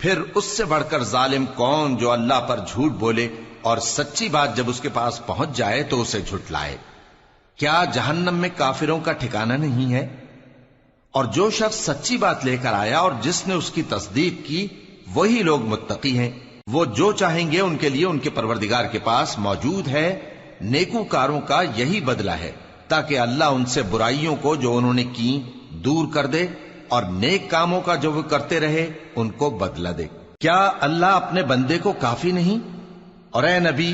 پھر اس سے بڑھ کر ظالم کون جو اللہ پر جھوٹ بولے اور سچی بات جب اس کے پاس پہنچ جائے تو اسے جھٹلائے۔ کیا جہنم میں کافروں کا ٹھکانہ نہیں ہے؟ اور جو شخص سچی بات لے کر آیا اور جس نے اس کی تصدیق کی وہی لوگ متقی ہیں۔ وہ جو چاہیں گے ان کے لیے ان کے پروردگار کے پاس موجود ہے۔ نیکوکاروں کا یہی بدلہ ہے تاکہ اللہ ان سے برائیوں کو جو انہوں نے کی دور کر دے اور نیک کاموں کا جو وہ کرتے رہے ان کو بدلہ دے۔ کیا اللہ اپنے بندے کو کافی نہیں؟ اور اے نبی،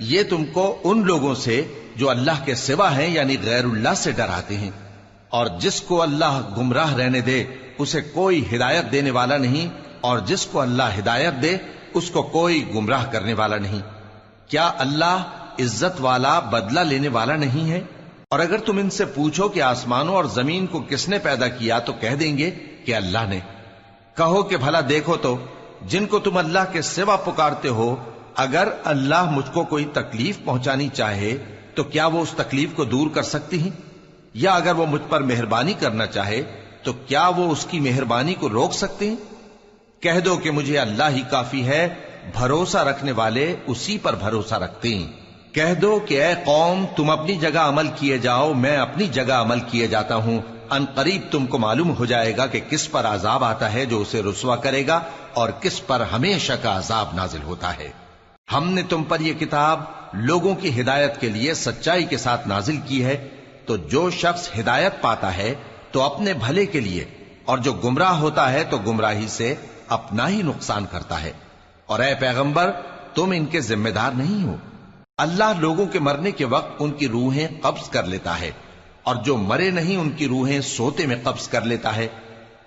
یہ تم کو ان لوگوں سے جو اللہ کے سوا ہیں یعنی غیر اللہ سے ڈراتے ہیں، اور جس کو اللہ گمراہ رہنے دے اسے کوئی ہدایت دینے والا نہیں، اور جس کو اللہ ہدایت دے اس کو کوئی گمراہ کرنے والا نہیں۔ کیا اللہ عزت والا بدلہ لینے والا نہیں ہے؟ اور اگر تم ان سے پوچھو کہ آسمانوں اور زمین کو کس نے پیدا کیا تو کہہ دیں گے کہ اللہ نے۔ کہو کہ بھلا دیکھو تو جن کو تم اللہ کے سوا پکارتے ہو، اگر اللہ مجھ کو کوئی تکلیف پہنچانی چاہے تو کیا وہ اس تکلیف کو دور کر سکتی ہیں؟ یا اگر وہ مجھ پر مہربانی کرنا چاہے تو کیا وہ اس کی مہربانی کو روک سکتے ہیں؟ کہہ دو کہ مجھے اللہ ہی کافی ہے، بھروسہ رکھنے والے اسی پر بھروسہ رکھتے ہیں۔ کہہ دو کہ اے قوم تم اپنی جگہ عمل کیے جاؤ، میں اپنی جگہ عمل کیے جاتا ہوں، ان قریب تم کو معلوم ہو جائے گا کہ کس پر عذاب آتا ہے جو اسے رسوا کرے گا اور کس پر ہمیشہ کا عذاب نازل ہوتا ہے۔ ہم نے تم پر یہ کتاب لوگوں کی ہدایت کے لیے سچائی کے ساتھ نازل کی ہے، تو جو شخص ہدایت پاتا ہے تو اپنے بھلے کے لیے، اور جو گمراہ ہوتا ہے تو گمراہی سے اپنا ہی نقصان کرتا ہے۔ اور اے پیغمبر تم ان کے ذمہ دار نہیں ہو۔ اللہ لوگوں کے مرنے کے وقت ان کی روحیں قبض کر لیتا ہے، اور جو مرے نہیں ان کی روحیں سوتے میں قبض کر لیتا ہے،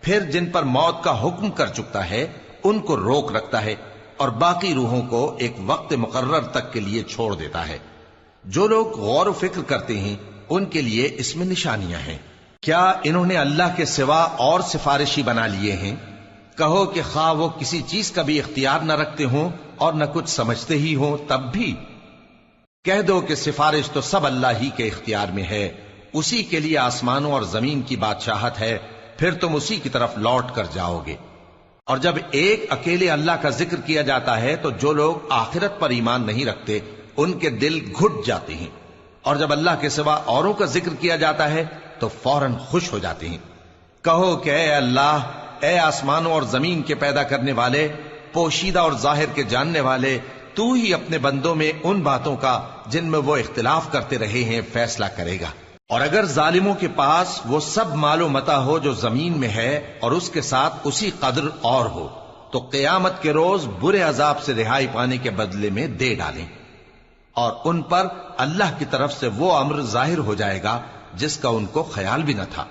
پھر جن پر موت کا حکم کر چکتا ہے ان کو روک رکھتا ہے، اور باقی روحوں کو ایک وقت مقرر تک کے لیے چھوڑ دیتا ہے۔ جو لوگ غور و فکر کرتے ہیں ان کے لیے اس میں نشانیاں ہیں۔ کیا انہوں نے اللہ کے سوا اور سفارشی بنا لیے ہیں؟ کہو کہ خواہ وہ کسی چیز کا بھی اختیار نہ رکھتے ہوں اور نہ کچھ سمجھتے ہی ہوں تب بھی کہہ دو کہ سفارش تو سب اللہ ہی کے اختیار میں ہے، اسی کے لیے آسمانوں اور زمین کی بادشاہت ہے، پھر تم اسی کی طرف لوٹ کر جاؤ گے۔ اور جب ایک اکیلے اللہ کا ذکر کیا جاتا ہے تو جو لوگ آخرت پر ایمان نہیں رکھتے ان کے دل گھٹ جاتے ہیں، اور جب اللہ کے سوا اوروں کا ذکر کیا جاتا ہے تو فوراً خوش ہو جاتے ہیں۔ کہو کہ اے اللہ، اے آسمانوں اور زمین کے پیدا کرنے والے، پوشیدہ اور ظاہر کے جاننے والے، تو ہی اپنے بندوں میں ان باتوں کا جن میں وہ اختلاف کرتے رہے ہیں فیصلہ کرے گا۔ اور اگر ظالموں کے پاس وہ سب مال و متاع ہو جو زمین میں ہے اور اس کے ساتھ اسی قدر اور ہو تو قیامت کے روز برے عذاب سے رہائی پانے کے بدلے میں دے ڈالیں، اور ان پر اللہ کی طرف سے وہ امر ظاہر ہو جائے گا جس کا ان کو خیال بھی نہ تھا،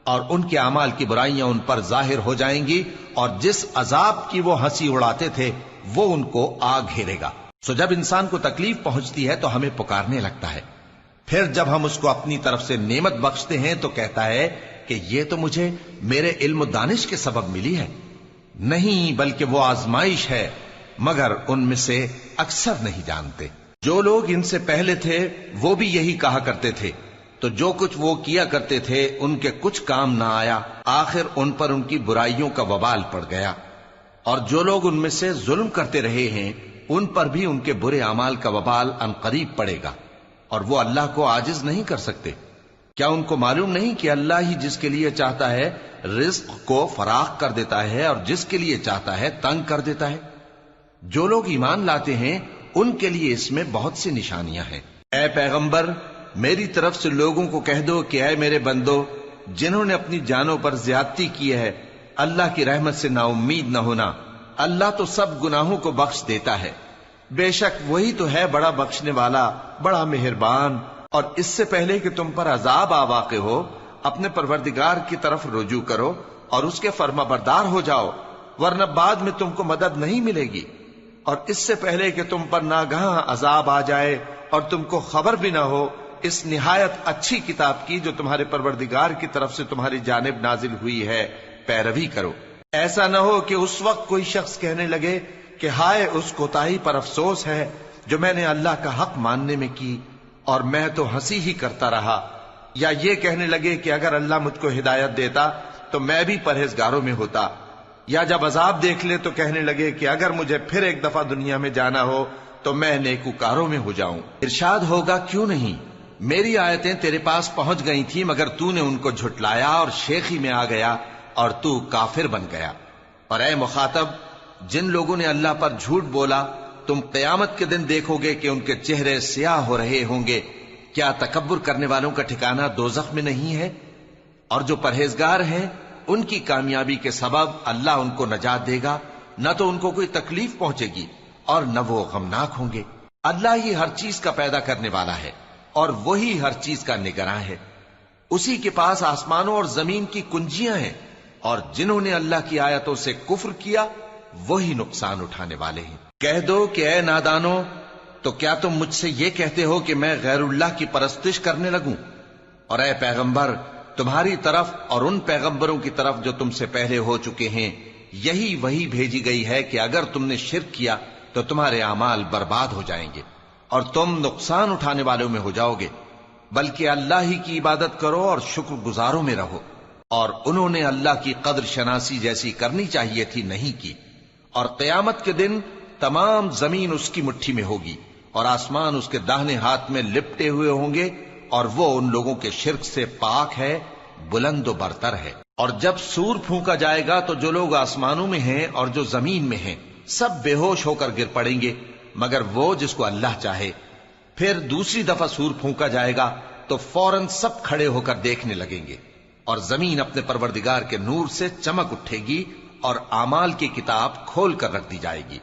اور ان کے اعمال کی برائیاں ان پر ظاہر ہو جائیں گی، اور جس عذاب کی وہ ہنسی اڑاتے تھے وہ ان کو آ گھیرے گا۔ سو جب انسان کو تکلیف پہنچتی ہے تو ہمیں پکارنے لگتا ہے، پھر جب ہم اس کو اپنی طرف سے نعمت بخشتے ہیں تو کہتا ہے کہ یہ تو مجھے میرے علم و دانش کے سبب ملی ہے۔ نہیں، بلکہ وہ آزمائش ہے، مگر ان میں سے اکثر نہیں جانتے۔ جو لوگ ان سے پہلے تھے وہ بھی یہی کہا کرتے تھے، تو جو کچھ وہ کیا کرتے تھے ان کے کچھ کام نہ آیا، آخر ان پر ان کی برائیوں کا وبال پڑ گیا۔ اور جو لوگ ان میں سے ظلم کرتے رہے ہیں ان پر بھی ان کے برے اعمال کا وبال عنقریب پڑے گا، اور وہ اللہ کو عاجز نہیں کر سکتے۔ کیا ان کو معلوم نہیں کہ اللہ ہی جس کے لیے چاہتا ہے رزق کو فراخ کر دیتا ہے اور جس کے لیے چاہتا ہے تنگ کر دیتا ہے؟ جو لوگ ایمان لاتے ہیں ان کے لیے اس میں بہت سی نشانیاں ہیں۔ اے پیغمبر، میری طرف سے لوگوں کو کہہ دو کہ اے میرے بندو، جنہوں نے اپنی جانوں پر زیادتی کی ہے، اللہ کی رحمت سے نا امید نہ ہونا۔ اللہ تو سب گناہوں کو بخش دیتا ہے، بے شک وہی تو ہے بڑا بخشنے والا، بڑا مہربان۔ اور اس سے پہلے کہ تم پر عذاب آ واقع ہو، اپنے پروردگار کی طرف رجوع کرو اور اس کے فرما بردار ہو جاؤ، ورنہ بعد میں تم کو مدد نہیں ملے گی۔ اور اس سے پہلے کہ تم پر ناگہاں عذاب آ جائے اور تم کو خبر بھی نہ ہو، اس نہایت اچھی کتاب کی جو تمہارے پروردگار کی طرف سے تمہاری جانب نازل ہوئی ہے پیروی کرو۔ ایسا نہ ہو کہ اس وقت کوئی شخص کہنے لگے کہ ہائے اس کوتاہی پر افسوس ہے جو میں نے اللہ کا حق ماننے میں کی، اور میں تو ہنسی ہی کرتا رہا، یا یہ کہنے لگے کہ اگر اللہ مجھ کو ہدایت دیتا تو میں بھی پرہیزگاروں میں ہوتا۔ یا جب عذاب دیکھ لے تو کہنے لگے کہ اگر مجھے پھر ایک دفعہ دنیا میں جانا ہو تو میں نیکوکاروں میں ہو جاؤں۔ ارشاد ہوگا کیوں نہیں، میری آیتیں تیرے پاس پہنچ گئی تھی مگر تو نے ان کو جھٹلایا اور شیخی میں آ گیا اور تو کافر بن گیا۔ اور اے مخاطب، جن لوگوں نے اللہ پر جھوٹ بولا تم قیامت کے دن دیکھو گے کہ ان کے چہرے سیاہ ہو رہے ہوں گے۔ کیا تکبر کرنے والوں کا ٹھکانہ دوزخ میں نہیں ہے؟ اور جو پرہیزگار ہیں ان کی کامیابی کے سبب اللہ ان کو نجات دے گا، نہ تو ان کو کوئی تکلیف پہنچے گی اور نہ وہ غمناک ہوں گے۔ اللہ ہی ہر چیز کا پیدا کرنے والا ہے اور وہی ہر چیز کا نگراں ہے۔ اسی کے پاس آسمانوں اور زمین کی کنجیاں ہیں، اور جنہوں نے اللہ کی آیتوں سے کفر کیا وہی نقصان اٹھانے والے ہیں۔ کہہ دو کہ اے نادانو، تو کیا تم مجھ سے یہ کہتے ہو کہ میں غیر اللہ کی پرستش کرنے لگوں؟ اور اے پیغمبر، تمہاری طرف اور ان پیغمبروں کی طرف جو تم سے پہلے ہو چکے ہیں یہی وہی بھیجی گئی ہے کہ اگر تم نے شرک کیا تو تمہارے اعمال برباد ہو جائیں گے اور تم نقصان اٹھانے والوں میں ہو جاؤ گے، بلکہ اللہ ہی کی عبادت کرو اور شکر گزاروں میں رہو۔ اور انہوں نے اللہ کی قدر شناسی جیسی کرنی چاہیے تھی نہیں کی، اور قیامت کے دن تمام زمین اس کی مٹھی میں ہوگی اور آسمان اس کے داہنے ہاتھ میں لپٹے ہوئے ہوں گے، اور وہ ان لوگوں کے شرک سے پاک ہے، بلند و برتر ہے۔ اور جب سور پھونکا جائے گا تو جو لوگ آسمانوں میں ہیں اور جو زمین میں ہیں سب بے ہوش ہو کر گر پڑیں گے مگر وہ جس کو اللہ چاہے۔ پھر دوسری دفعہ سور پھونکا جائے گا تو فوراً سب کھڑے ہو کر دیکھنے لگیں گے، اور زمین اپنے پروردگار کے نور سے چمک اٹھے گی اور اعمال کی کتاب کھول کر رکھ دی جائے گی،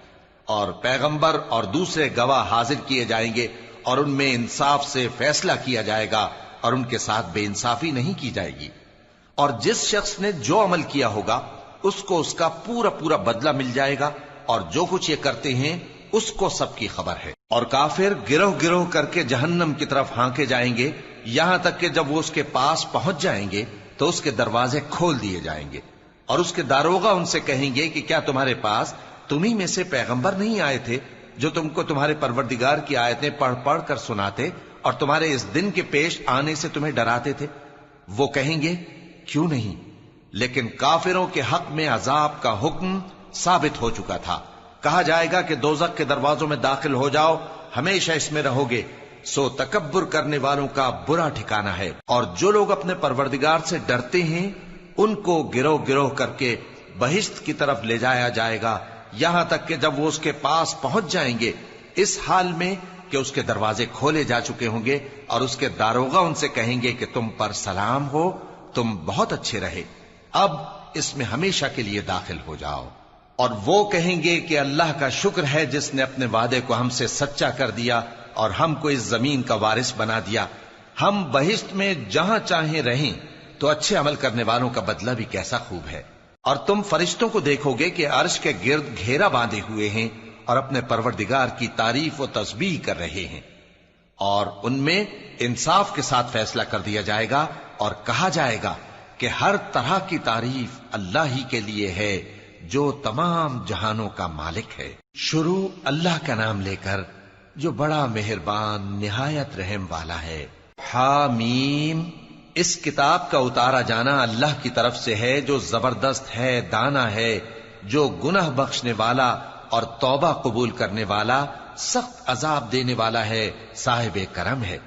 اور پیغمبر اور دوسرے گواہ حاضر کیے جائیں گے، اور ان میں انصاف سے فیصلہ کیا جائے گا اور ان کے ساتھ بے انصافی نہیں کی جائے گی۔ اور جس شخص نے جو عمل کیا ہوگا اس کو اس کا پورا پورا بدلہ مل جائے گا، اور جو کچھ یہ کرتے ہیں اس کو سب کی خبر ہے۔ اور کافر گروہ گروہ کر کے جہنم کی طرف ہانکے جائیں گے، یہاں تک کہ جب وہ اس کے پاس پہنچ جائیں گے تو اس کے دروازے کھول دیے جائیں گے، اور اس کے داروغہ ان سے کہیں گے کہ کیا تمہارے پاس تمہیں میں سے پیغمبر نہیں آئے تھے جو تم کو تمہارے پروردگار کی آیتیں پڑھ پڑھ کر سناتے اور تمہارے اس دن کے پیش آنے سے تمہیں ڈراتے تھے؟ وہ کہیں گے کیوں نہیں، لیکن کافروں کے حق میں عذاب کا حکم ثابت ہو چکا تھا۔ کہا جائے گا کہ دوزخ کے دروازوں میں داخل ہو جاؤ، ہمیشہ اس میں رہو گے، سو تکبر کرنے والوں کا برا ٹھکانہ ہے۔ اور جو لوگ اپنے پروردگار سے ڈرتے ہیں ان کو گروہ گروہ کر کے بہشت کی طرف لے جایا جائے گا، یہاں تک کہ جب وہ اس کے پاس پہنچ جائیں گے اس حال میں کہ اس کے دروازے کھولے جا چکے ہوں گے، اور اس کے داروغہ ان سے کہیں گے کہ تم پر سلام ہو، تم بہت اچھے رہے، اب اس میں ہمیشہ کے لیے داخل ہو جاؤ۔ اور وہ کہیں گے کہ اللہ کا شکر ہے جس نے اپنے وعدے کو ہم سے سچا کر دیا اور ہم کو اس زمین کا وارث بنا دیا، ہم بہشت میں جہاں چاہیں رہیں، تو اچھے عمل کرنے والوں کا بدلہ بھی کیسا خوب ہے۔ اور تم فرشتوں کو دیکھو گے کہ عرش کے گرد گھیرا باندھے ہوئے ہیں اور اپنے پروردگار کی تعریف و تسبیح کر رہے ہیں، اور ان میں انصاف کے ساتھ فیصلہ کر دیا جائے گا، اور کہا جائے گا کہ ہر طرح کی تعریف اللہ ہی کے لیے ہے جو تمام جہانوں کا مالک ہے۔ شروع اللہ کا نام لے کر جو بڑا مہربان نہایت رحم والا ہے۔ حامیم، اس کتاب کا اتارا جانا اللہ کی طرف سے ہے جو زبردست ہے، دانا ہے، جو گناہ بخشنے والا اور توبہ قبول کرنے والا، سخت عذاب دینے والا ہے، صاحب کرم ہے۔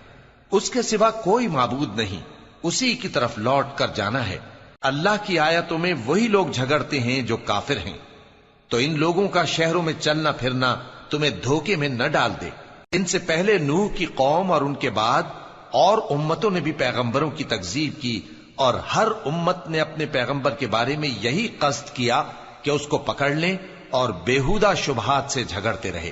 اس کے سوا کوئی معبود نہیں، اسی کی طرف لوٹ کر جانا ہے۔ اللہ کی آیتوں میں وہی لوگ جھگڑتے ہیں جو کافر ہیں، تو ان لوگوں کا شہروں میں چلنا پھرنا تمہیں دھوکے میں نہ ڈال دے۔ ان سے پہلے نوح کی قوم اور ان کے بعد اور امتوں نے بھی پیغمبروں کی تکذیب کی، اور ہر امت نے اپنے پیغمبر کے بارے میں یہی قصد کیا کہ اس کو پکڑ لیں اور بیہودہ شبہات سے جھگڑتے رہے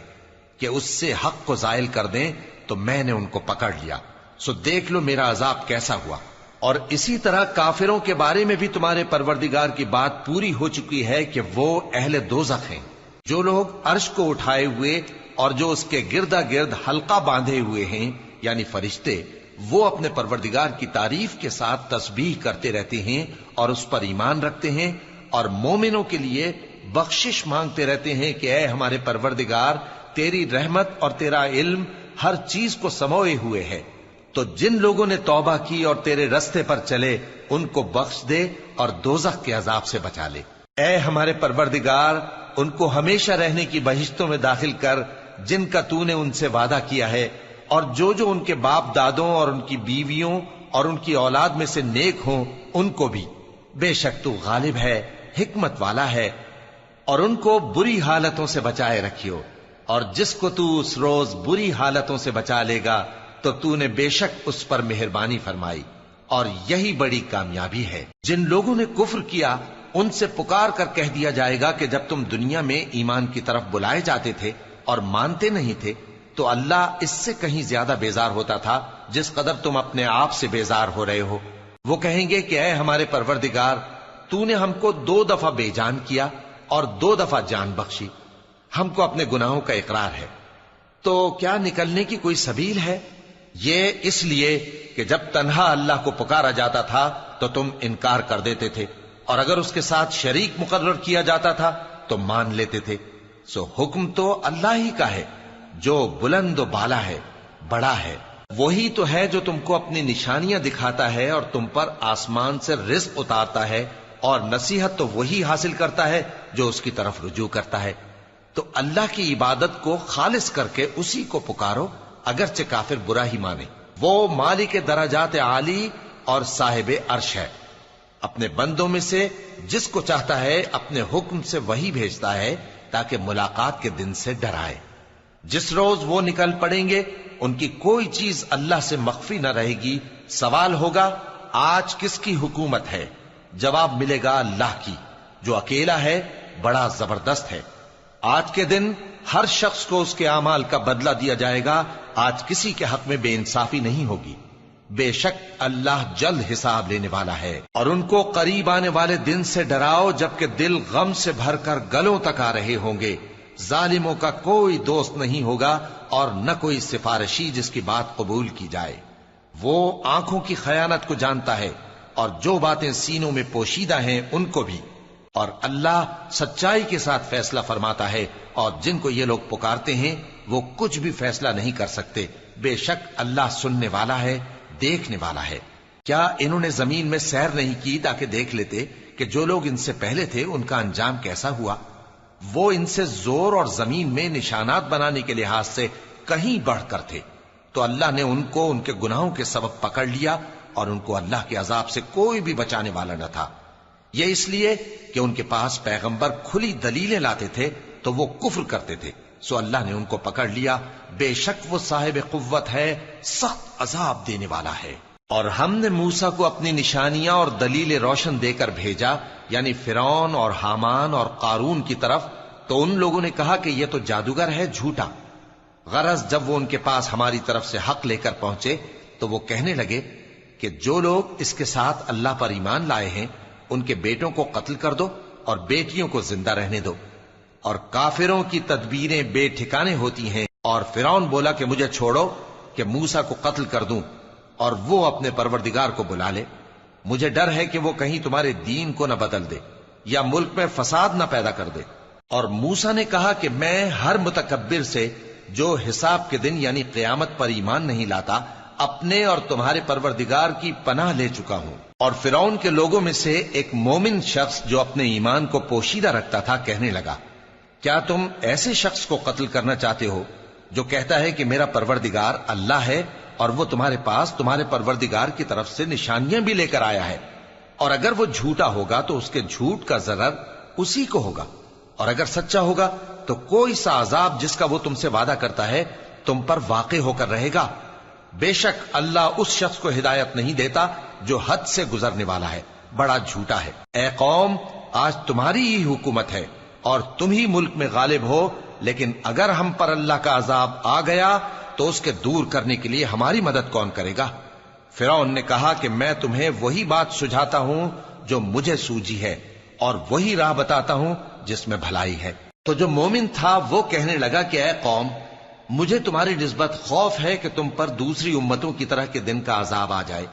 کہ اس سے حق کو زائل کر دیں، تو میں نے ان کو پکڑ لیا، سو دیکھ لو میرا عذاب کیسا ہوا۔ اور اسی طرح کافروں کے بارے میں بھی تمہارے پروردگار کی بات پوری ہو چکی ہے کہ وہ اہل دوزخ ہیں۔ جو لوگ عرش کو اٹھائے ہوئے اور جو اس کے گردا گرد حلقہ باندھے ہوئے ہیں یعنی فرشتے، وہ اپنے پروردگار کی تعریف کے ساتھ تسبیح کرتے رہتے ہیں اور اس پر ایمان رکھتے ہیں، اور مومنوں کے لیے بخشش مانگتے رہتے ہیں کہ اے ہمارے پروردگار، تیری رحمت اور تیرا علم ہر چیز کو سموئے ہوئے ہے، تو جن لوگوں نے توبہ کی اور تیرے رستے پر چلے ان کو بخش دے اور دوزخ کے عذاب سے بچا لے۔ اے ہمارے پروردگار، ان کو ہمیشہ رہنے کی بہشتوں میں داخل کر جن کا تو نے ان سے وعدہ کیا ہے، اور جو جو ان کے باپ دادوں اور ان کی بیویوں اور ان کی اولاد میں سے نیک ہوں ان کو بھی۔ بے شک تو غالب ہے، حکمت والا ہے۔ اور ان کو بری حالتوں سے بچائے رکھیو، اور جس کو تو اس روز بری حالتوں سے بچا لے گا تو نے بے شک اس پر مہربانی فرمائی، اور یہی بڑی کامیابی ہے۔ جن لوگوں نے کفر کیا ان سے پکار کر کہہ دیا جائے گا کہ جب تم دنیا میں ایمان کی طرف بلائے جاتے تھے اور مانتے نہیں تھے تو اللہ اس سے کہیں زیادہ بیزار ہوتا تھا جس قدر تم اپنے آپ سے بیزار ہو رہے ہو۔ وہ کہیں گے کہ اے ہمارے پروردگار، تو نے ہم کو 2 دفعہ بے جان کیا اور 2 دفعہ جان بخشی، ہم کو اپنے گناہوں کا اقرار ہے، تو کیا نکلنے کی کوئی سبیل ہے؟ یہ اس لیے کہ جب تنہا اللہ کو پکارا جاتا تھا تو تم انکار کر دیتے تھے، اور اگر اس کے ساتھ شریک مقرر کیا جاتا تھا تو مان لیتے تھے۔ سو حکم تو اللہ ہی کا ہے جو بلند و بالا ہے، بڑا ہے۔ وہی تو ہے جو تم کو اپنی نشانیاں دکھاتا ہے اور تم پر آسمان سے رزق اتارتا ہے، اور نصیحت تو وہی حاصل کرتا ہے جو اس کی طرف رجوع کرتا ہے۔ تو اللہ کی عبادت کو خالص کر کے اسی کو پکارو، اگرچہ کافر برا ہی مانے۔ وہ مالک درجات عالی اور صاحب عرش ہے، اپنے بندوں میں سے جس کو چاہتا ہے اپنے حکم سے وہی بھیجتا ہے تاکہ ملاقات کے دن سے ڈرائے۔ جس روز وہ نکل پڑیں گے ان کی کوئی چیز اللہ سے مخفی نہ رہے گی۔ سوال ہوگا آج کس کی حکومت ہے؟ جواب ملے گا اللہ کی، جو اکیلا ہے، بڑا زبردست ہے۔ آج کے دن ہر شخص کو اس کے اعمال کا بدلہ دیا جائے گا۔ آج کسی کے حق میں بے انصافی نہیں ہوگی۔ بے شک اللہ جلد حساب لینے والا ہے۔ اور ان کو قریب آنے والے دن سے ڈراؤ جبکہ دل غم سے بھر کر گلوں تک آ رہے ہوں گے۔ ظالموں کا کوئی دوست نہیں ہوگا اور نہ کوئی سفارشی جس کی بات قبول کی جائے۔ وہ آنکھوں کی خیانت کو جانتا ہے اور جو باتیں سینوں میں پوشیدہ ہیں ان کو بھی۔ اور اللہ سچائی کے ساتھ فیصلہ فرماتا ہے، اور جن کو یہ لوگ پکارتے ہیں وہ کچھ بھی فیصلہ نہیں کر سکتے۔ بے شک اللہ سننے والا ہے، دیکھنے والا ہے۔ کیا انہوں نے زمین میں سیر نہیں کی تاکہ دیکھ لیتے کہ جو لوگ ان سے پہلے تھے ان کا انجام کیسا ہوا؟ وہ ان سے زور اور زمین میں نشانات بنانے کے لحاظ سے کہیں بڑھ کر تھے، تو اللہ نے ان کو ان کے گناہوں کے سبب پکڑ لیا، اور ان کو اللہ کے عذاب سے کوئی بھی بچانے والا نہ تھا۔ یہ اس لیے کہ ان کے پاس پیغمبر کھلی دلیلیں لاتے تھے تو وہ کفر کرتے تھے، سو اللہ نے ان کو پکڑ لیا۔ بے شک وہ صاحب قوت ہے، سخت عذاب دینے والا ہے۔ اور ہم نے موسیٰ کو اپنی نشانیاں اور دلیل روشن دے کر بھیجا، یعنی فرعون اور حامان اور قارون کی طرف، تو ان لوگوں نے کہا کہ یہ تو جادوگر ہے، جھوٹا۔ غرض جب وہ ان کے پاس ہماری طرف سے حق لے کر پہنچے تو وہ کہنے لگے کہ جو لوگ اس کے ساتھ اللہ پر ایمان لائے ہیں ان کے بیٹوں کو قتل کر دو اور بیٹیوں کو زندہ رہنے دو۔ اور کافروں کی تدبیریں بے ٹھکانے ہوتی ہیں۔ اور فرعون بولا کہ مجھے چھوڑو کہ موسیٰ کو قتل کر دوں اور وہ اپنے پروردگار کو بلا لے۔ مجھے ڈر ہے کہ وہ کہیں تمہارے دین کو نہ بدل دے یا ملک میں فساد نہ پیدا کر دے۔ اور موسیٰ نے کہا کہ میں ہر متکبر سے جو حساب کے دن یعنی قیامت پر ایمان نہیں لاتا اپنے اور تمہارے پروردگار کی پناہ لے چکا ہوں۔ اور فرعون کے لوگوں میں سے ایک مومن شخص جو اپنے ایمان کو پوشیدہ رکھتا تھا کہنے لگا، کیا تم ایسے شخص کو قتل کرنا چاہتے ہو جو کہتا ہے کہ میرا پروردگار اللہ ہے اور وہ تمہارے پاس تمہارے پروردگار کی طرف سے نشانیاں بھی لے کر آیا ہے؟ اور اگر وہ جھوٹا ہوگا تو اس کے جھوٹ کا ضرر اسی کو ہوگا، اور اگر سچا ہوگا تو کوئی سا عذاب جس کا وہ تم سے وعدہ کرتا ہے تم پر واقع ہو کر رہے گا۔ بے شک اللہ اس شخص کو ہدایت نہیں دیتا جو حد سے گزرنے والا ہے، بڑا جھوٹا ہے۔ اے قوم، آج تمہاری ہی حکومت ہے اور تم ہی ملک میں غالب ہو، لیکن اگر ہم پر اللہ کا عذاب آ گیا تو اس کے دور کرنے کے لیے ہماری مدد کون کرے گا؟ فرعون نے کہا کہ میں تمہیں وہی بات سجھاتا ہوں جو مجھے سوجی ہے، اور وہی راہ بتاتا ہوں جس میں بھلائی ہے۔ تو جو مومن تھا وہ کہنے لگا کہ اے قوم، مجھے تمہاری نسبت خوف ہے کہ تم پر دوسری امتوں کی طرح کے دن کا عذاب آ جائے،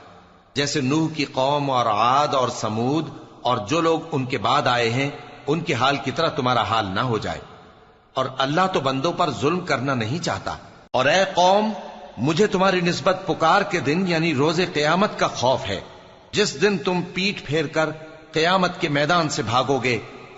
جیسے نوح کی قوم اور عاد اور سمود اور جو لوگ ان کے بعد آئے ہیں ان کے حال کی طرح تمہارا حال نہ ہو جائے۔ اور اللہ تو بندوں پر ظلم کرنا نہیں چاہتا۔ اور اے قوم، مجھے تمہاری نسبت پکار کے دن یعنی روز قیامت کا خوف ہے، جس دن تم پیٹھ پھیر کر قیامت کے میدان سے بھاگو گے۔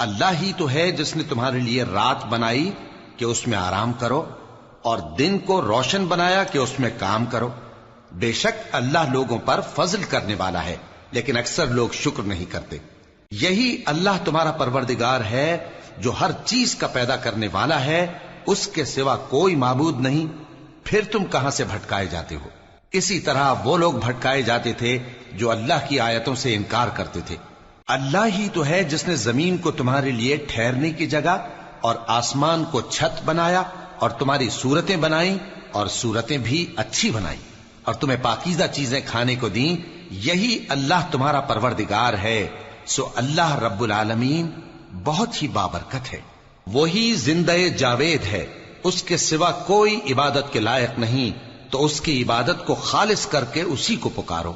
اللہ ہی تو ہے جس نے تمہارے لیے رات بنائی کہ اس میں آرام کرو اور دن کو روشن بنایا کہ اس میں کام کرو. بے شک اللہ لوگوں پر فضل کرنے والا ہے لیکن اکثر لوگ شکر نہیں کرتے. یہی اللہ تمہارا پروردگار ہے جو ہر چیز کا پیدا کرنے والا ہے، اس کے سوا کوئی معبود نہیں. پھر تم کہاں سے بھٹکائے جاتے ہو؟ اسی طرح وہ لوگ بھٹکائے جاتے تھے جو اللہ کی آیتوں سے انکار کرتے تھے. اللہ ہی تو ہے جس نے زمین کو تمہارے لیے ٹھہرنے کی جگہ اور آسمان کو چھت بنایا اور تمہاری صورتیں بنائیں اور صورتیں بھی اچھی بنائیں اور تمہیں پاکیزہ چیزیں کھانے کو دیں. یہی اللہ تمہارا پروردگار ہے. سو اللہ رب العالمین بہت ہی بابرکت ہے. وہی زندہ جاوید ہے، اس کے سوا کوئی عبادت کے لائق نہیں، تو اس کی عبادت کو خالص کر کے اسی کو پکارو.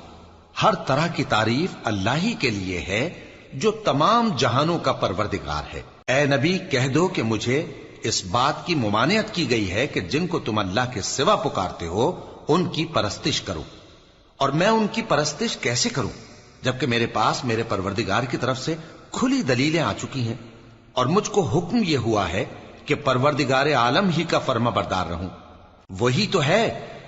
ہر طرح کی تعریف اللہ ہی کے لیے ہے جو تمام جہانوں کا پروردگار ہے. اے نبی کہہ دو کہ مجھے اس بات کی ممانعت کی گئی ہے کہ جن کو تم اللہ کے سوا پکارتے ہو ان کی پرستش کرو، اور میں ان کی پرستش کیسے کروں جبکہ میرے پاس میرے پروردگار کی طرف سے کھلی دلیلیں آ چکی ہیں، اور مجھ کو حکم یہ ہوا ہے کہ پروردگار عالم ہی کا فرما بردار رہوں. وہی تو ہے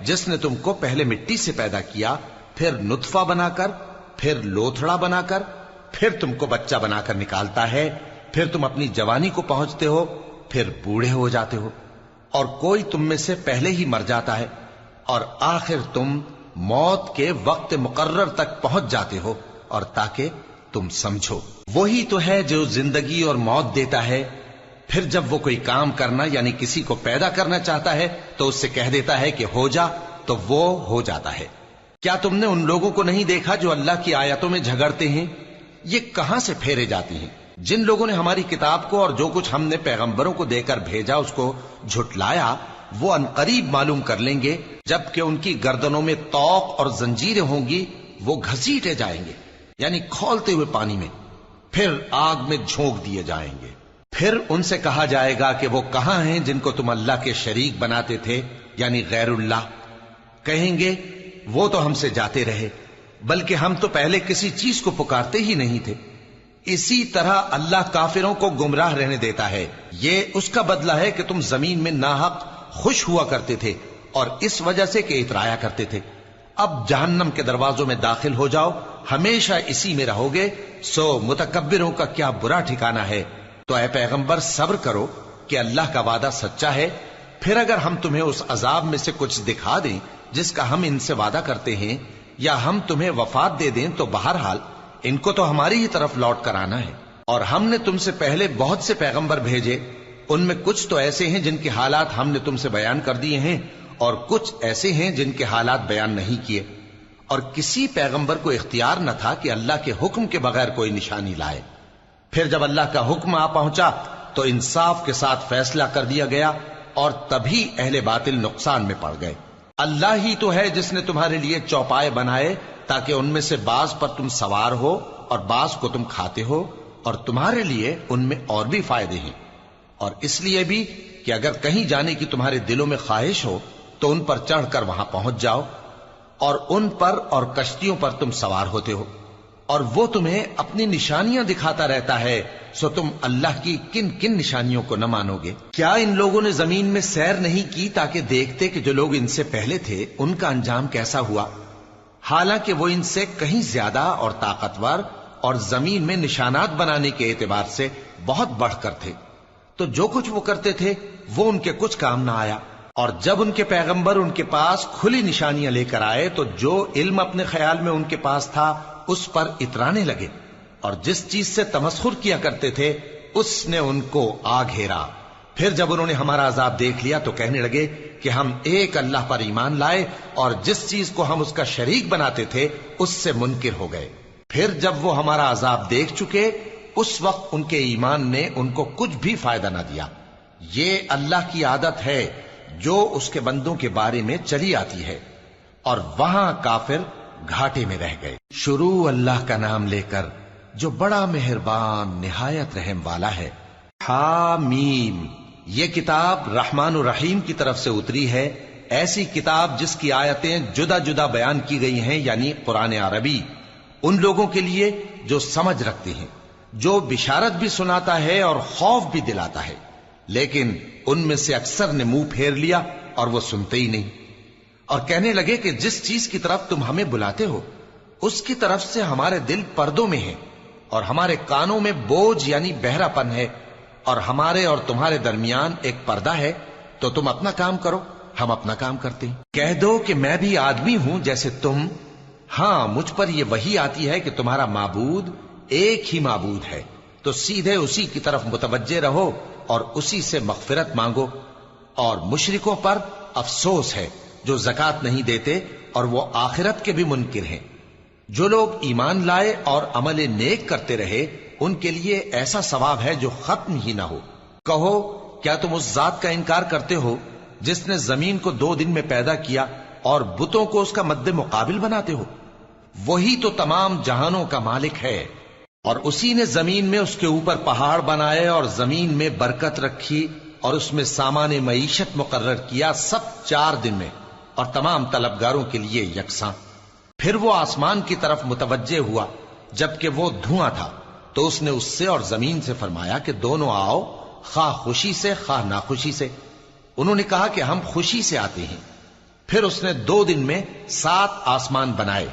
جس نے تم کو پہلے مٹی سے پیدا کیا، پھر نطفہ بنا کر، پھر لوتھڑا بنا کر، پھر تم کو بچہ بنا کر نکالتا ہے، پھر تم اپنی جوانی کو پہنچتے ہو، پھر بوڑھے ہو جاتے ہو، اور کوئی تم میں سے پہلے ہی مر جاتا ہے، اور آخر تم موت کے وقت مقرر تک پہنچ جاتے ہو. اور تاکہ تم سمجھو وہی تو ہے جو زندگی اور موت دیتا ہے. پھر جب وہ کوئی کام کرنا یعنی کسی کو پیدا کرنا چاہتا ہے تو اس سے کہہ دیتا ہے کہ ہو جا، تو وہ ہو جاتا ہے. کیا تم نے ان لوگوں کو نہیں دیکھا جو اللہ کی آیتوں میں جھگڑتے ہیں؟ یہ کہاں سے پھیرے جاتی ہیں؟ جن لوگوں نے ہماری کتاب کو اور جو کچھ ہم نے پیغمبروں کو دے کر بھیجا اس کو جھٹلایا، وہ انقریب معلوم کر لیں گے جبکہ ان کی گردنوں میں طوق اور زنجیریں ہوں گی، وہ گھسیٹے جائیں گے یعنی کھولتے ہوئے پانی میں، پھر آگ میں جھونک دیے جائیں گے. پھر ان سے کہا جائے گا کہ وہ کہاں ہیں جن کو تم اللہ کے شریک بناتے تھے یعنی غیر اللہ؟ کہیں گے وہ تو ہم سے جاتے رہے، بلکہ ہم تو پہلے کسی چیز کو پکارتے ہی نہیں تھے. اسی طرح اللہ کافروں کو گمراہ رہنے دیتا ہے. یہ اس کا بدلہ ہے کہ تم زمین میں ناحق خوش ہوا کرتے تھے اور اس وجہ سے کہ اترایا کرتے تھے. اب جہنم کے دروازوں میں داخل ہو جاؤ، ہمیشہ اسی میں رہو گے. سو متکبروں کا کیا برا ٹھکانہ ہے. تو اے پیغمبر صبر کرو کہ اللہ کا وعدہ سچا ہے. پھر اگر ہم تمہیں اس عذاب میں سے کچھ دکھا دیں جس کا ہم ان سے وعدہ کرتے ہیں، یا ہم تمہیں وفات دے دیں، تو بہرحال ان کو تو ہماری ہی طرف لوٹ کر آنا ہے. اور ہم نے تم سے پہلے بہت سے پیغمبر بھیجے، ان میں کچھ تو ایسے ہیں جن کے حالات ہم نے تم سے بیان کر دیے ہیں، اور کچھ ایسے ہیں جن کے حالات بیان نہیں کیے. اور کسی پیغمبر کو اختیار نہ تھا کہ اللہ کے حکم کے بغیر کوئی نشانی لائے. پھر جب اللہ کا حکم آ پہنچا تو انصاف کے ساتھ فیصلہ کر دیا گیا، اور تبھی اہل باطل نقصان میں پڑ گئے. اللہ ہی تو ہے جس نے تمہارے لیے چوپائے بنائے تاکہ ان میں سے بعض پر تم سوار ہو اور بعض کو تم کھاتے ہو، اور تمہارے لیے ان میں اور بھی فائدے ہیں. اور اس لیے بھی کہ اگر کہیں جانے کی تمہارے دلوں میں خواہش ہو تو ان پر چڑھ کر وہاں پہنچ جاؤ، اور ان پر اور کشتیوں پر تم سوار ہوتے ہو، اور وہ تمہیں اپنی نشانیاں دکھاتا رہتا ہے. سو تم اللہ کی کن کن نشانیوں کو نہ مانو گے؟ کیا ان لوگوں نے زمین میں سیر نہیں کی تاکہ دیکھتے کہ جو لوگ ان سے پہلے تھے ان کا انجام کیسا ہوا؟ حالانکہ وہ ان سے کہیں زیادہ اور طاقتور اور زمین میں نشانات بنانے کے اعتبار سے بہت بڑھ کر تھے. تو جو کچھ وہ کرتے تھے وہ ان کے کچھ کام نہ آیا. اور جب ان کے پیغمبر ان کے پاس کھلی نشانیاں لے کر آئے تو جو علم اپنے خیال میں ان کے پاس تھا اس پر اترانے لگے، اور جس چیز سے تمسخر کیا کرتے تھے اس نے ان کو آ گھیرا. پھر جب انہوں نے ہمارا عذاب دیکھ لیا تو کہنے لگے کہ ہم ایک اللہ پر ایمان لائے، اور جس چیز کو ہم اس کا شریک بناتے تھے اس سے منکر ہو گئے. پھر جب وہ ہمارا عذاب دیکھ چکے اس وقت ان کے ایمان نے ان کو کچھ بھی فائدہ نہ دیا. یہ اللہ کی عادت ہے جو اس کے بندوں کے بارے میں چلی آتی ہے. اور وہاں کافر گھاٹے میں رہ گئے. شروع اللہ کا نام لے کر جو بڑا مہربان نہایت رحم والا ہے. حامیم، یہ کتاب رحمان الرحیم کی طرف سے اتری ہے، ایسی کتاب جس کی آیتیں جدا جدا بیان کی گئی ہیں، یعنی قرآن عربی، ان لوگوں کے لیے جو سمجھ رکھتے ہیں، جو بشارت بھی سناتا ہے اور خوف بھی دلاتا ہے، لیکن ان میں سے اکثر نے منہ پھیر لیا اور وہ سنتے ہی نہیں، اور کہنے لگے کہ جس چیز کی طرف تم ہمیں بلاتے ہو اس کی طرف سے ہمارے دل پردوں میں ہیں، اور ہمارے کانوں میں بوجھ یعنی بہرا پن ہے، اور ہمارے اور تمہارے درمیان ایک پردہ ہے، تو تم اپنا کام کرو، ہم اپنا کام کرتے ہیں۔ کہہ دو کہ میں بھی آدمی ہوں جیسے تم، ہاں مجھ پر یہ وحی آتی ہے کہ تمہارا معبود ایک ہی معبود ہے، تو سیدھے اسی کی طرف متوجہ رہو اور اسی سے مغفرت مانگو۔ اور مشرکوں پر افسوس ہے جو زکوٰۃ نہیں دیتے اور وہ آخرت کے بھی منکر ہیں۔ جو لوگ ایمان لائے اور عمل نیک کرتے رہے ان کے لیے ایسا ثواب ہے جو ختم ہی نہ ہو۔ کہو کیا تم اس ذات کا انکار کرتے ہو جس نے زمین کو 2 دن میں پیدا کیا اور بتوں کو اس کا مد مقابل بناتے ہو؟ وہی تو تمام جہانوں کا مالک ہے، اور اسی نے زمین میں اس کے اوپر پہاڑ بنائے اور زمین میں برکت رکھی اور اس میں سامان معیشت مقرر کیا، سب 4 دن میں، اور تمام طلبگاروں کے لیے یکساں۔ پھر وہ آسمان کی طرف متوجہ ہوا جبکہ وہ دھواں تھا، تو اس نے اس سے اور زمین سے فرمایا کہ دونوں آؤ، خواہ خوشی سے خواہ ناخوشی سے۔ انہوں نے کہا کہ ہم خوشی سے آتے ہیں۔ پھر اس نے 2 دن میں 7 آسمان بنائے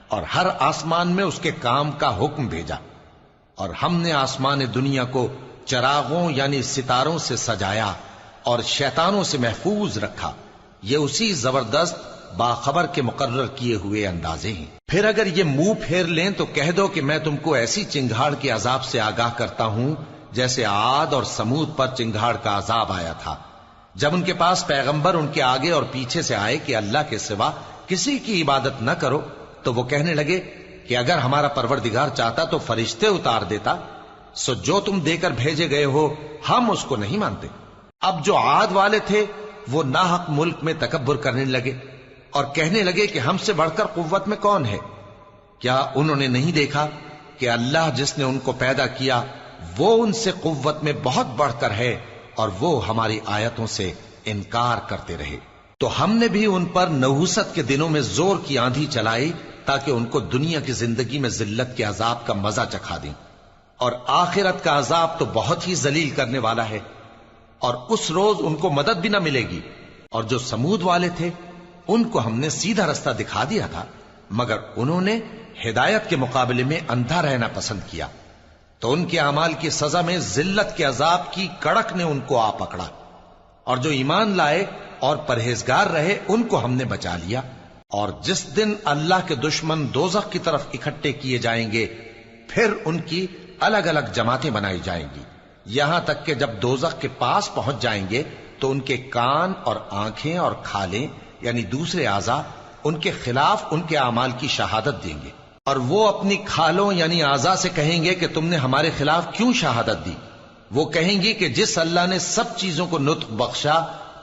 اور ہر آسمان میں اس کے کام کا حکم بھیجا، اور ہم نے آسمان دنیا کو چراغوں یعنی ستاروں سے سجایا اور شیطانوں سے محفوظ رکھا۔ یہ اسی زبردست باخبر کے مقرر کیے ہوئے اندازے ہیں۔ پھر اگر یہ منہ پھیر لیں تو کہہ دو کہ میں تم کو ایسی چنگھاڑ کے عذاب سے آگاہ کرتا ہوں جیسے عاد اور سمود پر چنگھاڑ کا عذاب آیا تھا، جب ان کے پاس پیغمبر ان کے آگے اور پیچھے سے آئے کہ اللہ کے سوا کسی کی عبادت نہ کرو، تو وہ کہنے لگے کہ اگر ہمارا پروردگار چاہتا تو فرشتے اتار دیتا، سو جو تم دے کر بھیجے گئے ہو ہم اس کو نہیں مانتے۔ اب جو عاد والے تھے وہ ناحق ملک میں تکبر کرنے لگے اور کہنے لگے کہ ہم سے بڑھ کر قوت میں کون ہے؟ کیا انہوں نے نہیں دیکھا کہ اللہ جس نے ان کو پیدا کیا وہ ان سے قوت میں بہت بڑھ کر ہے، اور وہ ہماری آیتوں سے انکار کرتے رہے۔ تو ہم نے بھی ان پر نحوست کے دنوں میں زور کی آندھی چلائی تاکہ ان کو دنیا کی زندگی میں ذلت کے عذاب کا مزہ چکھا دیں، اور آخرت کا عذاب تو بہت ہی ذلیل کرنے والا ہے، اور اس روز ان کو مدد بھی نہ ملے گی۔ اور جو سمود والے تھے ان کو ہم نے سیدھا رستہ دکھا دیا تھا، مگر انہوں نے ہدایت کے مقابلے میں اندھا رہنا پسند کیا، تو ان کے اعمال کی سزا میں ذلت کے عذاب کی کڑک نے ان کو آ پکڑا۔ اور جو ایمان لائے اور پرہیزگار رہے ان کو ہم نے بچا لیا۔ اور جس دن اللہ کے دشمن دوزخ کی طرف اکٹھے کیے جائیں گے پھر ان کی الگ الگ جماعتیں بنائی جائیں گی، یہاں تک کہ جب دوزخ کے پاس پہنچ جائیں گے تو ان کے کان اور آنکھیں اور کھالیں یعنی دوسرے اعضاء ان کے خلاف ان کے اعمال کی شہادت دیں گے، اور وہ اپنی کھالوں یعنی اعضاء سے کہیں گے کہ تم نے ہمارے خلاف کیوں شہادت دی؟ وہ کہیں گی کہ جس اللہ نے سب چیزوں کو نطق بخشا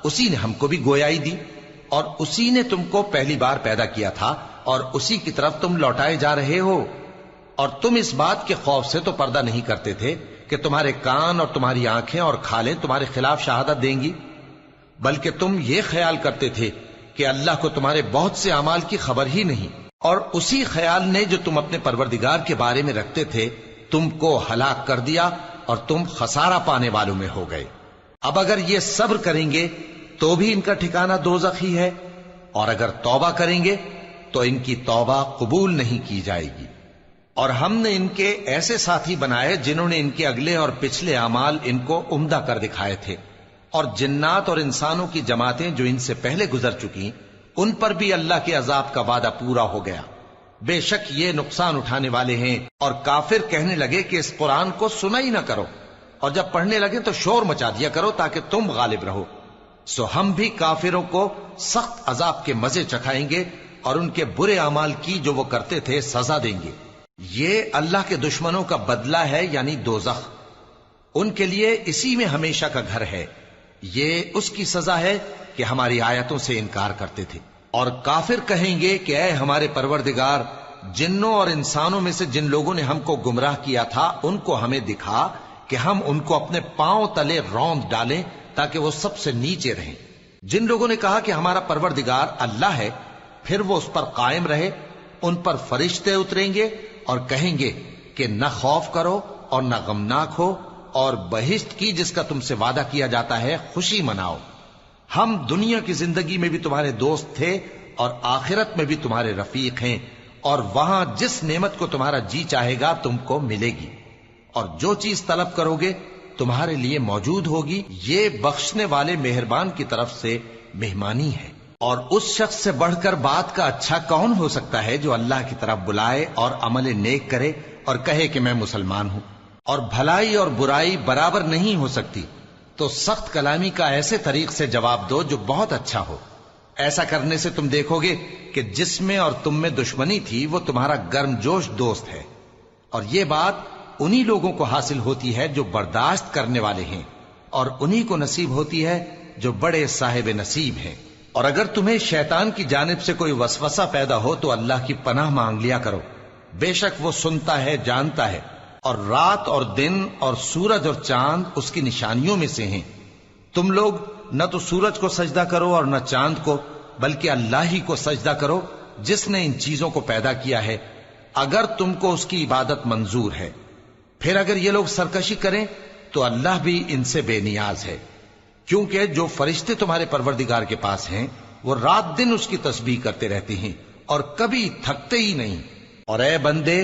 اسی نے ہم کو بھی گویائی دی، اور اسی نے تم کو پہلی بار پیدا کیا تھا اور اسی کی طرف تم لوٹائے جا رہے ہو۔ اور تم اس بات کے خوف سے تو پردہ نہیں کرتے تھے کہ تمہارے کان اور تمہاری آنکھیں اور کھالیں تمہارے خلاف شہادت دیں گی، بلکہ تم یہ خیال کرتے تھے کہ اللہ کو تمہارے بہت سے اعمال کی خبر ہی نہیں، اور اسی خیال نے جو تم اپنے پروردگار کے بارے میں رکھتے تھے تم کو ہلاک کر دیا اور تم خسارہ پانے والوں میں ہو گئے۔ اب اگر یہ صبر کریں گے تو بھی ان کا ٹھکانہ دوزخ ہی ہے، اور اگر توبہ کریں گے تو ان کی توبہ قبول نہیں کی جائے گی۔ اور ہم نے ان کے ایسے ساتھی بنائے جنہوں نے ان کے اگلے اور پچھلے اعمال ان کو عمدہ کر دکھائے تھے، اور جنات اور انسانوں کی جماعتیں جو ان سے پہلے گزر چکی ان پر بھی اللہ کے عذاب کا وعدہ پورا ہو گیا۔ بے شک یہ نقصان اٹھانے والے ہیں۔ اور کافر کہنے لگے کہ اس قرآن کو سنا ہی نہ کرو، اور جب پڑھنے لگے تو شور مچا دیا کرو تاکہ تم غالب رہو۔ سو ہم بھی کافروں کو سخت عذاب کے مزے چکھائیں گے اور ان کے برے اعمال کی جو وہ کرتے تھے سزا دیں گے۔ یہ اللہ کے دشمنوں کا بدلہ ہے یعنی دوزخ، ان کے لیے اسی میں ہمیشہ کا گھر ہے۔ یہ اس کی سزا ہے کہ ہماری آیتوں سے انکار کرتے تھے۔ اور کافر کہیں گے کہ اے ہمارے پروردگار، جنوں اور انسانوں میں سے جن لوگوں نے ہم کو گمراہ کیا تھا ان کو ہمیں دکھا کہ ہم ان کو اپنے پاؤں تلے روند ڈالیں تاکہ وہ سب سے نیچے رہیں۔ جن لوگوں نے کہا کہ ہمارا پروردگار اللہ ہے پھر وہ اس پر قائم رہے، ان پر فرشتے اتریں گے اور کہیں گے کہ نہ خوف کرو اور نہ غمناک ہو، اور بہشت کی جس کا تم سے وعدہ کیا جاتا ہے خوشی مناؤ۔ ہم دنیا کی زندگی میں بھی تمہارے دوست تھے اور آخرت میں بھی تمہارے رفیق ہیں، اور وہاں جس نعمت کو تمہارا جی چاہے گا تم کو ملے گی، اور جو چیز طلب کرو گے تمہارے لیے موجود ہوگی۔ یہ بخشنے والے مہربان کی طرف سے مہمانی ہے۔ اور اس شخص سے بڑھ کر بات کا اچھا کون ہو سکتا ہے جو اللہ کی طرف بلائے اور عمل نیک کرے اور کہے کہ میں مسلمان ہوں۔ اور بھلائی اور برائی برابر نہیں ہو سکتی، تو سخت کلامی کا ایسے طریق سے جواب دو جو بہت اچھا ہو۔ ایسا کرنے سے تم دیکھو گے کہ جس میں اور تم میں دشمنی تھی وہ تمہارا گرم جوش دوست ہے، اور یہ بات انہی لوگوں کو حاصل ہوتی ہے جو برداشت کرنے والے ہیں، اور انہی کو نصیب ہوتی ہے جو بڑے صاحب نصیب ہیں۔ اور اگر تمہیں شیطان کی جانب سے کوئی وسوسہ پیدا ہو تو اللہ کی پناہ مانگ لیا کرو، بے شک وہ سنتا ہے، جانتا ہے۔ اور رات اور دن اور سورج اور چاند اس کی نشانیوں میں سے ہیں۔ تم لوگ نہ تو سورج کو سجدہ کرو اور نہ چاند کو، بلکہ اللہ ہی کو سجدہ کرو جس نے ان چیزوں کو پیدا کیا ہے، اگر تم کو اس کی عبادت منظور ہے۔ پھر اگر یہ لوگ سرکشی کریں تو اللہ بھی ان سے بے نیاز ہے، کیونکہ جو فرشتے تمہارے پروردگار کے پاس ہیں وہ رات دن اس کی تسبیح کرتے رہتے ہیں اور کبھی تھکتے ہی نہیں۔ اور اے بندے،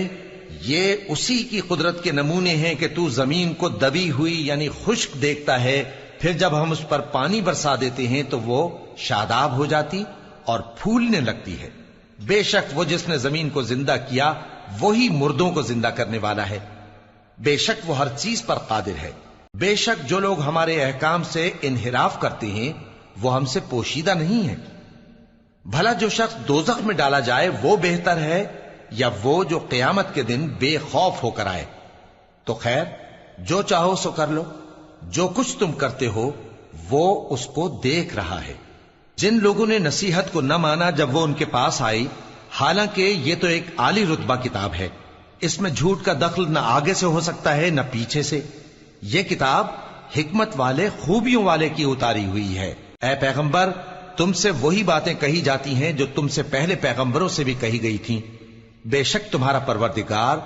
یہ اسی کی قدرت کے نمونے ہیں کہ تو زمین کو دبی ہوئی یعنی خشک دیکھتا ہے، پھر جب ہم اس پر پانی برسا دیتے ہیں تو وہ شاداب ہو جاتی اور پھولنے لگتی ہے۔ بے شک وہ جس نے زمین کو زندہ کیا وہی مردوں کو زندہ کرنے والا ہے، بے شک وہ ہر چیز پر قادر ہے۔ بے شک جو لوگ ہمارے احکام سے انحراف کرتے ہیں وہ ہم سے پوشیدہ نہیں ہے۔ بھلا جو شخص دوزخ میں ڈالا جائے وہ بہتر ہے یا وہ جو قیامت کے دن بے خوف ہو کر آئے؟ تو خیر، جو چاہو سو کر لو، جو کچھ تم کرتے ہو وہ اس کو دیکھ رہا ہے۔ جن لوگوں نے نصیحت کو نہ مانا جب وہ ان کے پاس آئی، حالانکہ یہ تو ایک عالی رتبہ کتاب ہے، اس میں جھوٹ کا دخل نہ آگے سے ہو سکتا ہے نہ پیچھے سے۔ یہ کتاب حکمت والے، خوبیوں والے کی اتاری ہوئی ہے۔ اے پیغمبر، تم سے وہی باتیں کہی جاتی ہیں جو تم سے پہلے پیغمبروں سے بھی کہی گئی تھیں۔ بے شک تمہارا پروردگار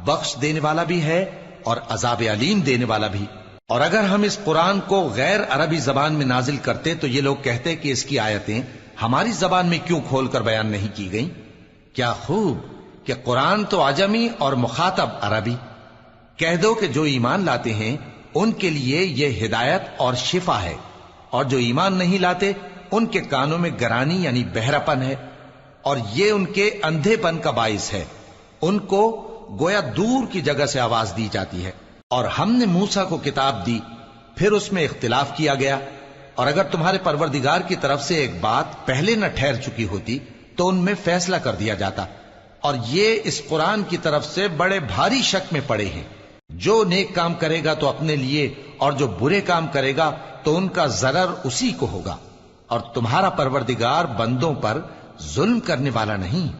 بخش دینے والا بھی ہے اور عذاب علیم دینے والا بھی۔ اور اگر ہم اس قرآن کو غیر عربی زبان میں نازل کرتے تو یہ لوگ کہتے کہ اس کی آیتیں ہماری زبان میں کیوں کھول کر بیان نہیں کی گئیں؟ کیا خوب کہ قرآن تو عجمی اور مخاطب عربی۔ کہہ دو کہ جو ایمان لاتے ہیں ان کے لیے یہ ہدایت اور شفا ہے، اور جو ایمان نہیں لاتے ان کے کانوں میں گرانی یعنی بہراپن ہے، اور یہ ان کے اندھے پن کا باعث ہے۔ ان کو گویا دور کی جگہ سے آواز دی جاتی ہے۔ اور ہم نے موسیٰ کو کتاب دی، پھر اس میں اختلاف کیا گیا، اور اگر تمہارے پروردگار کی طرف سے ایک بات پہلے نہ ٹھہر چکی ہوتی تو ان میں فیصلہ کر دیا جاتا۔ اور یہ اس قرآن کی طرف سے بڑے بھاری شک میں پڑے ہیں۔ جو نیک کام کرے گا تو اپنے لیے، اور جو برے کام کرے گا تو ان کا ضرر اسی کو ہوگا، اور تمہارا پروردگار بندوں پر ظلم کرنے والا نہیں۔